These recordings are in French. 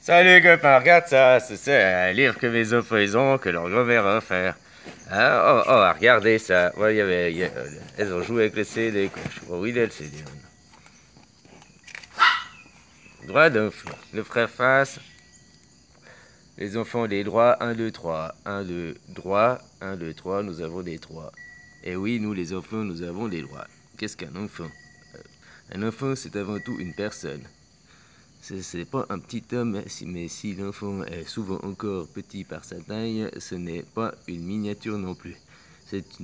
Salut copain, regarde ça, c'est un livre que mes enfants ils ont, que leur grand-mère a offert. Hein? Oh, oh, regardez ça. Ouais, elles ont joué avec le CD, quoi. Je sais pas où il est le CD. Droit d'enfant. Le frère face. Les enfants ont des droits 1, 2, 3. 1, 2, droit. 1, 2, 3, nous avons des droits. Et oui, nous les enfants, nous avons des droits. Qu'est-ce qu'un enfant? Un enfant, c'est avant tout une personne. C'est pas un petit homme, mais si l'enfant est souvent encore petit par sa taille, ce n'est pas une miniature non plus.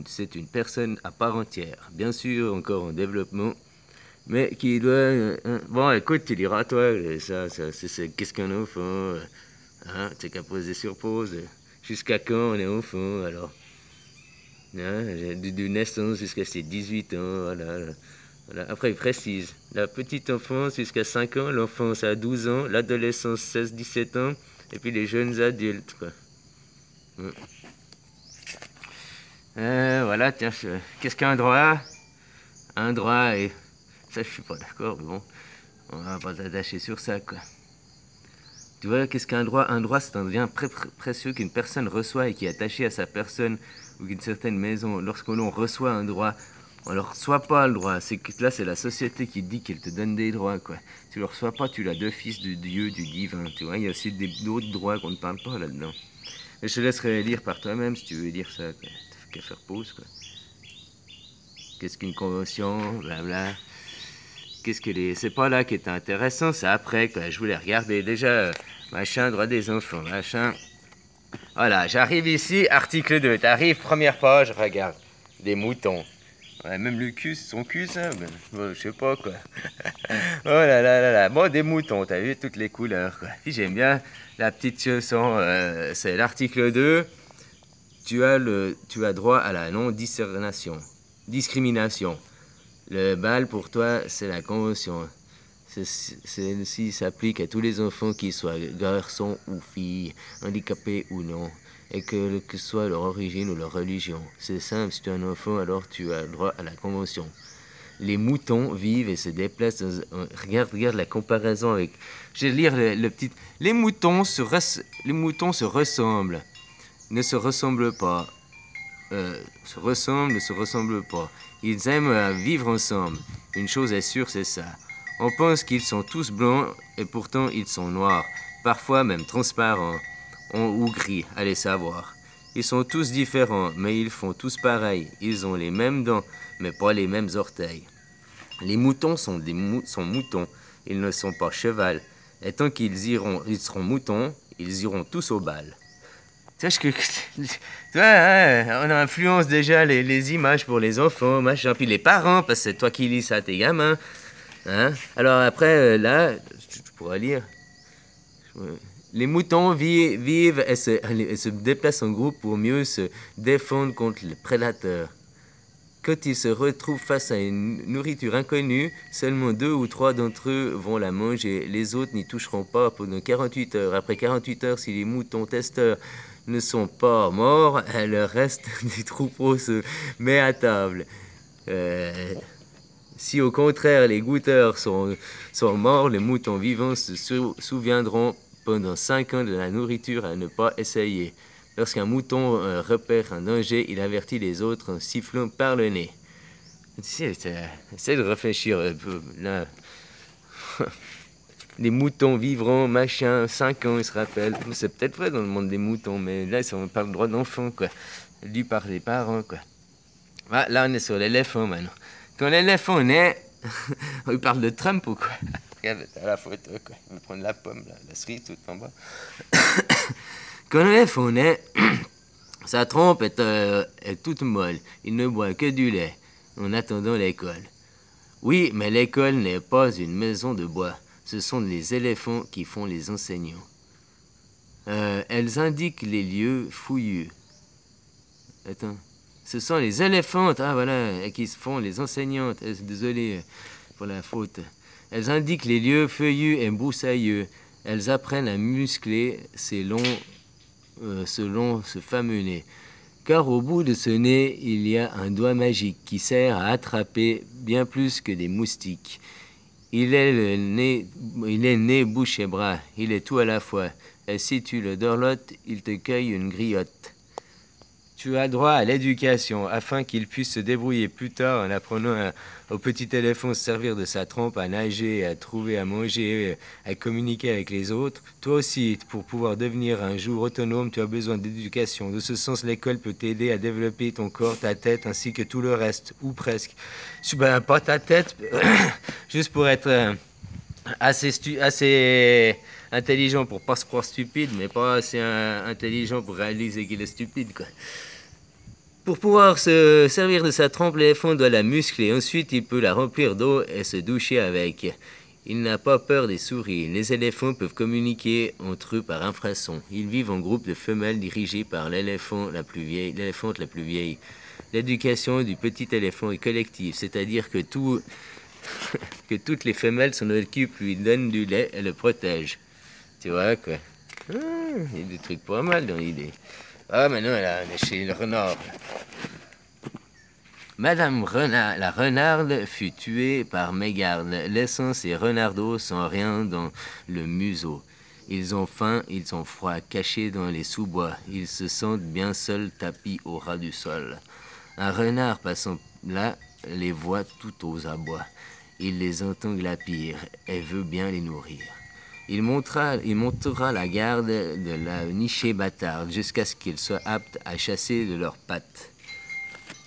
C'est une personne à part entière, bien sûr encore en développement, mais qui doit... bon, écoute, tu diras toi, qu'est-ce qu'un enfant hein, c'est qu'à poser sur pause. Jusqu'à quand on est enfant, alors hein, de naissance jusqu'à ses 18 ans, voilà. Voilà. Après, il précise, la petite enfance jusqu'à 5 ans, l'enfance à 12 ans, l'adolescence 16-17 ans, et puis les jeunes adultes, quoi. Voilà, tiens, qu'est-ce qu'un droit? Un droit, et ça, je suis pas d'accord, mais bon, on va pas s'attacher sur ça, quoi. Tu vois, qu'est-ce qu'un droit? Un droit, c'est un bien précieux qu'une personne reçoit et qui est attaché à sa personne ou qu'une certaine maison. Lorsque l'on reçoit un droit, on ne le reçoit pas le droit. C'est que là, c'est la société qui dit qu'elle te donne des droits, quoi. Tu le reçois pas, tu l'as d'office du Dieu, du divin. Tu vois, il y a aussi d'autres droits qu'on ne parle pas là-dedans. Mais je te laisserai lire par toi-même si tu veux lire ça, quoi. T'as qu'à faire pause, quoi. Qu'est-ce qu'une convention? Blabla. Qu'est-ce que les... C'est pas là qui est intéressant, c'est après, quoi. Je voulais regarder déjà, machin, droit des enfants, machin. Voilà, j'arrive ici, article 2. T'arrives, première page, regarde. Des moutons. Ouais, même le cul, c'est son cul, ça ben, bon, je sais pas, quoi. Oh là là là là. Bon, des moutons, t'as vu toutes les couleurs, quoi. Puis j'aime bien la petite chanson, c'est l'article 2. Tu as droit à la discrimination. Le bal, pour toi, c'est la convention. Celle-ci s'applique à tous les enfants, qu'ils soient garçons ou filles, handicapés ou non, et que soit leur origine ou leur religion. C'est simple, si tu es un enfant, alors tu as droit à la convention. Les moutons vivent et se déplacent. Regarde la comparaison avec... Je vais lire le petit... Les moutons se ressemblent, ne se ressemblent pas. Se ressemblent, ne se ressemblent pas. Ils aiment vivre ensemble. Une chose est sûre, c'est ça. On pense qu'ils sont tous blancs et pourtant ils sont noirs, parfois même transparents ou gris, allez savoir. Ils sont tous différents, mais ils font tous pareil. Ils ont les mêmes dents, mais pas les mêmes orteils. Les moutons sont moutons, ils ne sont pas cheval. Et tant qu'ils seront moutons, ils iront tous au bal. Tu vois, hein, on influence déjà les images pour les enfants, machin, puis les parents, parce que c'est toi qui lis ça à tes gamins. Hein? Alors après, là, tu pourras lire. Les moutons vivent et se déplacent en groupe pour mieux se défendre contre les prédateurs. Quand ils se retrouvent face à une nourriture inconnue, seulement 2 ou 3 d'entre eux vont la manger. Les autres n'y toucheront pas pendant 48 heures. Après 48 heures, si les moutons testeurs ne sont pas morts, le reste du troupeau se met à table. Si au contraire les goûteurs sont morts, les moutons vivants se souviendront pendant 5 ans de la nourriture à ne pas essayer. Lorsqu'un mouton repère un danger, il avertit les autres en sifflant par le nez. Essaie de réfléchir un peu, là. Les moutons vivront, machin, 5 ans, ils se rappellent. C'est peut-être vrai dans le monde des moutons, mais là, ils ont pas le droit d'enfant, quoi. Lu par les parents, quoi. Ah, là, on est sur l'éléphant, maintenant. Quand l'éléphant naît, on parle de Trump ou quoi? Regarde, t'as la photo, quoi. Il va prendre la pomme, là, la cerise tout en bas. Quand l'éléphant naît, sa trompe est toute molle. Il ne boit que du lait en attendant l'école. Oui, mais l'école n'est pas une maison de bois. Ce sont les éléphants qui font les enseignants. Elles indiquent les lieux fouillus. Attends. Ce sont les éléphantes, ah voilà, qui font les enseignantes. Désolé pour la faute. Elles indiquent les lieux feuillus et broussailleux. Elles apprennent à muscler selon ce fameux nez. Car au bout de ce nez, il y a un doigt magique qui sert à attraper bien plus que des moustiques. Il est né bouche et bras, il est tout à la fois. Et si tu le dorlotes, il te cueille une griotte. Tu as droit à l'éducation, afin qu'il puisse se débrouiller plus tard en apprenant au petit éléphant à se servir de sa trompe, à nager, à trouver à manger, à communiquer avec les autres. Toi aussi, pour pouvoir devenir un jour autonome, tu as besoin d'éducation. De ce sens, l'école peut t'aider à développer ton corps, ta tête, ainsi que tout le reste, ou presque. Ben, pas ta tête, juste pour être assez intelligent pour pas se croire stupide, mais pas assez intelligent pour réaliser qu'il est stupide, quoi. Pour pouvoir se servir de sa trempe, l'éléphant doit la muscler. Ensuite, il peut la remplir d'eau et se doucher avec. Il n'a pas peur des souris. Les éléphants peuvent communiquer entre eux par infrasons. Ils vivent en groupe de femelles dirigées par l'éléphante la plus vieille. L'éducation du petit éléphant est collective, c'est-à-dire que que toutes les femelles s'en occupent, lui donnent du lait et le protègent. Tu vois, quoi. Il y a des trucs pas mal dans l'idée. Ah, maintenant, là, on est chez le renard. Madame Renard, la renarde fut tuée par mégarde, laissant ses renardeaux sans rien dans le museau. Ils ont faim, ils ont froid, cachés dans les sous-bois. Ils se sentent bien seuls, tapis au ras du sol. Un renard passant là les voit tout aux abois. Il les entend glapir et veut bien les nourrir. Il montera la garde de la nichée bâtarde jusqu'à ce qu'ils soient aptes à chasser de leurs pattes.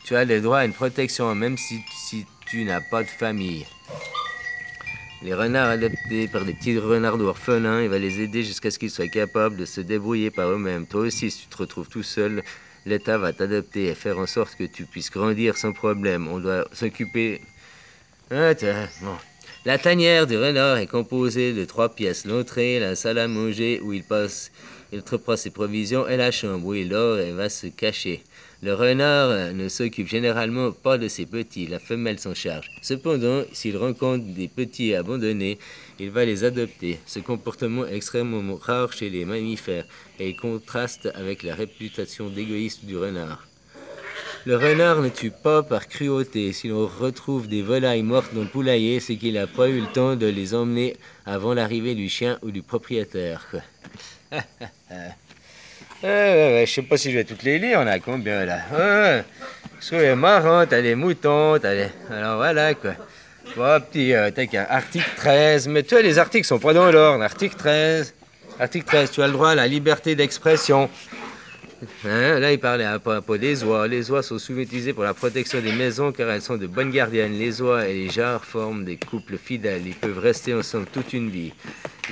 Tu as le droit à une protection même si tu n'as pas de famille. Les renards adoptés par des petits renards orphelins, il va les aider jusqu'à ce qu'ils soient capables de se débrouiller par eux-mêmes. Toi aussi, si tu te retrouves tout seul, l'État va t'adopter et faire en sorte que tu puisses grandir sans problème. On doit s'occuper... bon. La tanière du renard est composée de 3 pièces. L'entrée, la salle à manger où il entreprend ses provisions et la chambre où il dort et va se cacher. Le renard ne s'occupe généralement pas de ses petits, la femelle s'en charge. Cependant, s'il rencontre des petits abandonnés, il va les adopter. Ce comportement est extrêmement rare chez les mammifères et il contraste avec la réputation d'égoïste du renard. Le renard ne tue pas par cruauté. Si l'on retrouve des volailles mortes dans le poulailler, c'est qu'il n'a pas eu le temps de les emmener avant l'arrivée du chien ou du propriétaire. Je sais pas si je vais toutes les lire, on a combien là? C'est marrant, t'as les moutons, alors voilà quoi. Bon, petit, t'as qu'un article 13, mais tu vois, les articles sont pas dans l'ordre. Article 13, tu as le droit à la liberté d'expression. Là, il parlait à propos des oies. Les oies sont souvent utilisées pour la protection des maisons car elles sont de bonnes gardiennes. Les oies et les jarres forment des couples fidèles. Ils peuvent rester ensemble toute une vie.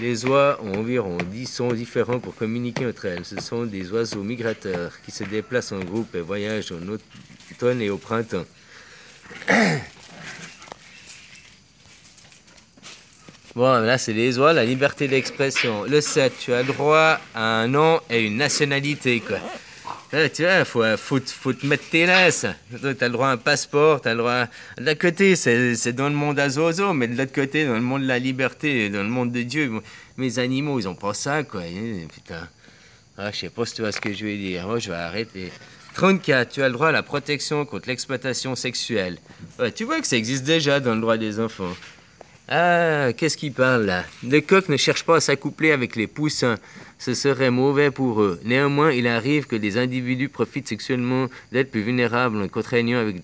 Les oies ont environ 10 sons différents pour communiquer entre elles. Ce sont des oiseaux migrateurs qui se déplacent en groupe et voyagent en automne et au printemps. Bon, là, c'est les oies, la liberté d'expression. Le 7, tu as droit à un nom et une nationalité, quoi. Là, tu vois, faut te mettre tes laisses. T'as le droit à un passeport, t'as le droit... De l'autre côté, c'est dans le monde à zozo, mais de l'autre côté, dans le monde de la liberté, dans le monde de Dieu, mes animaux, ils ont pas ça, quoi. Putain. Ah, je sais pas si tu vois ce que je veux dire. Moi, je vais arrêter. 34, tu as le droit à la protection contre l'exploitation sexuelle. Ouais, tu vois que ça existe déjà dans le droit des enfants. Ah, qu'est-ce qu'il parle là? Le coq ne cherche pas à s'accoupler avec les poussins. Ce serait mauvais pour eux. Néanmoins, il arrive que des individus profitent sexuellement d'être plus vulnérables en contraignant avec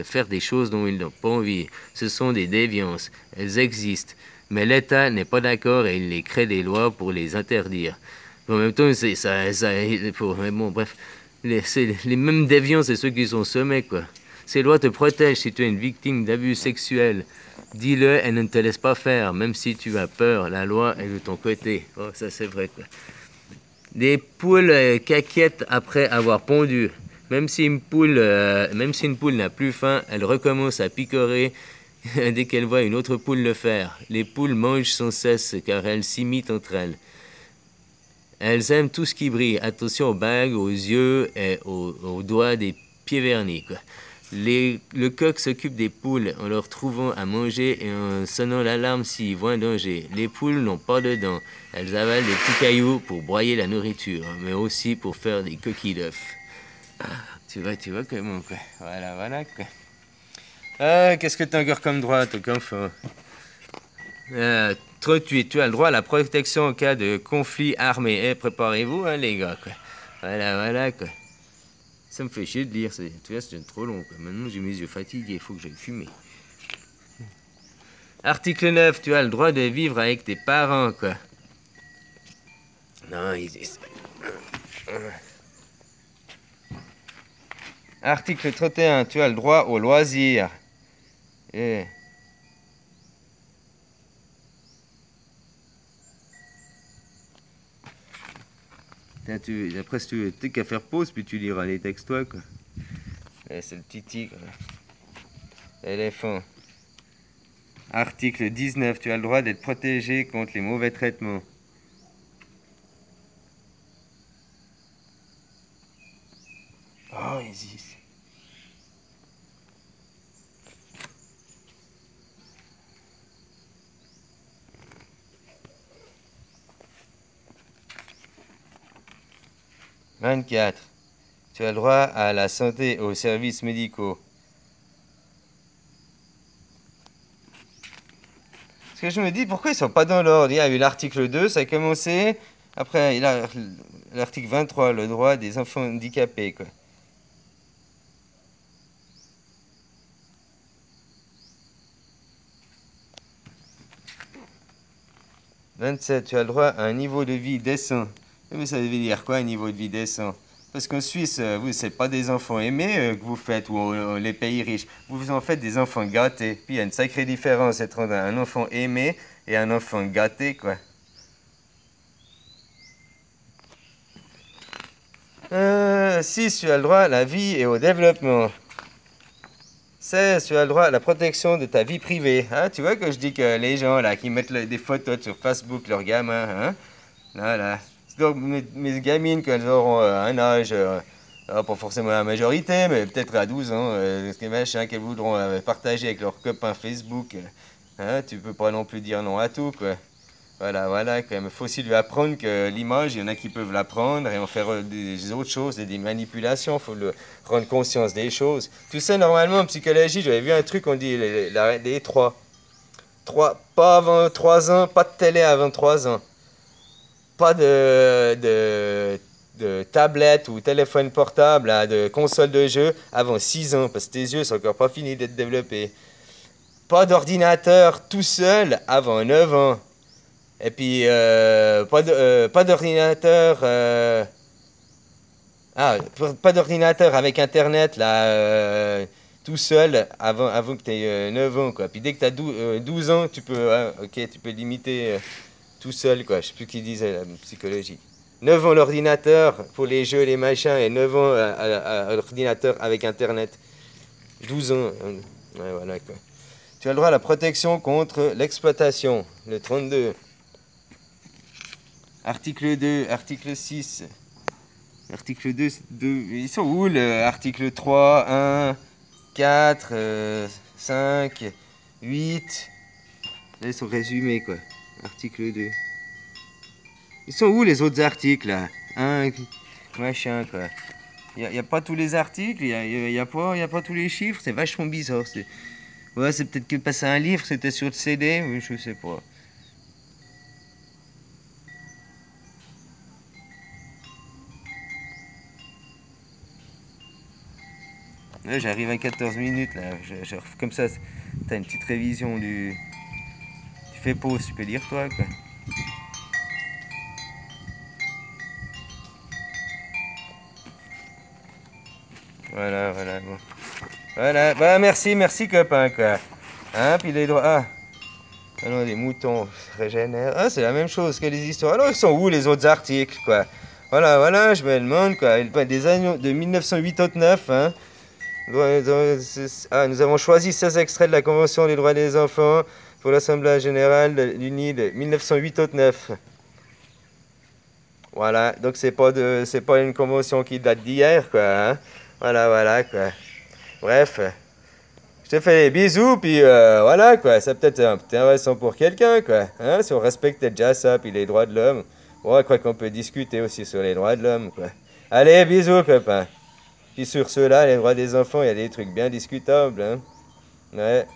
faire des choses dont ils n'ont pas envie. Ce sont des déviances. Elles existent. Mais l'État n'est pas d'accord et il les crée des lois pour les interdire. En même temps, c'est ça, mais bon, bref. Les mêmes déviants, c'est ceux qui sont semés, quoi. Ces lois te protègent si tu es une victime d'abus sexuels. Dis-le et ne te laisse pas faire, même si tu as peur. La loi est de ton côté. Oh, ça c'est vrai, quoi. Des poules caquettent après avoir pondu. Même si une poule n'a plus faim, elle recommence à picorer dès qu'elle voit une autre poule le faire. Les poules mangent sans cesse car elles s'imitent entre elles. Elles aiment tout ce qui brille. Attention aux bagues, aux yeux et aux doigts des pieds vernis, quoi. Le coq s'occupe des poules en leur trouvant à manger et en sonnant l'alarme s'ils voient un danger. Les poules n'ont pas de dents. Elles avalent des petits cailloux pour broyer la nourriture, mais aussi pour faire des coquilles d'œufs. Tu vois comment, quoi. Voilà, quoi. Qu'est-ce que t'as encore comme droit, toi, qu'enfant? 38, tu as le droit à la protection en cas de conflit armé. Eh, préparez-vous, hein, les gars, quoi. Voilà, quoi. Ça me fait chier de lire, tu vois, c'est trop long, quoi. Maintenant, j'ai mes yeux fatigués, il faut que j'aille fumer. Article 9, tu as le droit de vivre avec tes parents, quoi. Non, Article 31, tu as le droit au loisir. Eh. Après, si tu n'as qu'à faire pause, puis tu liras les textes, toi, quoi. Eh, c'est le petit tigre. Éléphant. Article 19, tu as le droit d'être protégé contre les mauvais traitements. Oh, existe. « 24. Tu as le droit à la santé et aux services médicaux. » Parce que je me dis, pourquoi ils sont pas dans l'ordre? Il y a eu l'article 2, ça a commencé. Après, il y a l'article 23, le droit des enfants handicapés, quoi. « 27. Tu as le droit à un niveau de vie décent. » Mais ça veut dire quoi, un niveau de vie décent? Parce qu'en Suisse, vous, c'est pas des enfants aimés que vous faites, ou les pays riches. Vous en faites des enfants gâtés. Puis il y a une sacrée différence entre un enfant aimé et un enfant gâté, quoi. 6. Tu as le droit à la vie et au développement. 16. Tu as le droit à la protection de ta vie privée. Hein, tu vois que je dis que les gens là qui mettent des photos sur Facebook, leurs gamins, hein, voilà. Donc mes gamines, quand elles auront un âge, pas forcément la majorité, mais peut-être à 12 ans, les machins qu'elles voudront partager avec leurs copains Facebook, hein, tu peux pas non plus dire non à tout, quoi. Voilà, quand même. Il faut aussi lui apprendre que l'image, il y en a qui peuvent l'apprendre et en faire des autres choses, des manipulations. Il faut lui rendre conscience des choses. Tout ça, normalement, en psychologie, j'avais vu un truc, on dit les trois. Pas avant 3 ans, pas de télé avant 3 ans. Pas de tablette ou téléphone portable, là, de console de jeu avant 6 ans, parce que tes yeux sont encore pas finis d'être développés. Pas d'ordinateur tout seul avant 9 ans. Et puis, pas d'ordinateur. Pas d'ordinateur avec Internet, là, tout seul, avant que tu aies 9 ans, quoi. Puis dès que tu as 12 ans, tu peux limiter tout seul, quoi. Je sais plus qui disait la psychologie. 9 ans l'ordinateur pour les jeux, les machins, et 9 ans à l'ordinateur avec Internet. 12 ans. Ouais, voilà, quoi. Tu as le droit à la protection contre l'exploitation, le 32. Article 2, article 6. Article 2, ils sont où l'article 3, 1, 4, 5, 8. Là, ils sont résumés, quoi. Article 2. Ils sont où les autres articles, là? 1, machin, quoi. Il n'y a pas tous les articles, il n'y a pas tous les chiffres, c'est vachement bizarre. Ouais, c'est peut-être que passer un livre, c'était sur le CD, je sais pas. Là, j'arrive à 14 minutes, là. Comme ça, t'as une petite révision du... Tu fais pause, tu peux lire, toi, quoi. Voilà, bon. Voilà, bah merci, copain, quoi. Hein, puis les droits... Ah non, les moutons régénèrent. Ah, c'est la même chose que les histoires. Alors, ils sont où, les autres articles, quoi? Voilà, je me demande, quoi. Des années de 1989, hein. Nous avons choisi 16 extraits de la Convention des droits des enfants pour l'Assemblée générale de l'UNI de 1989. Voilà, donc c'est pas une convention qui date d'hier, quoi. Hein? Voilà, quoi. Bref, je te fais des bisous, puis voilà, quoi. Ça peut être intéressant pour quelqu'un, quoi. Hein? Si on respectait déjà ça, puis les droits de l'homme. Ouais, je crois qu'on peut discuter aussi sur les droits de l'homme, quoi. Allez, bisous, copain. Puis sur ceux-là, les droits des enfants, il y a des trucs bien discutables, hein. Ouais.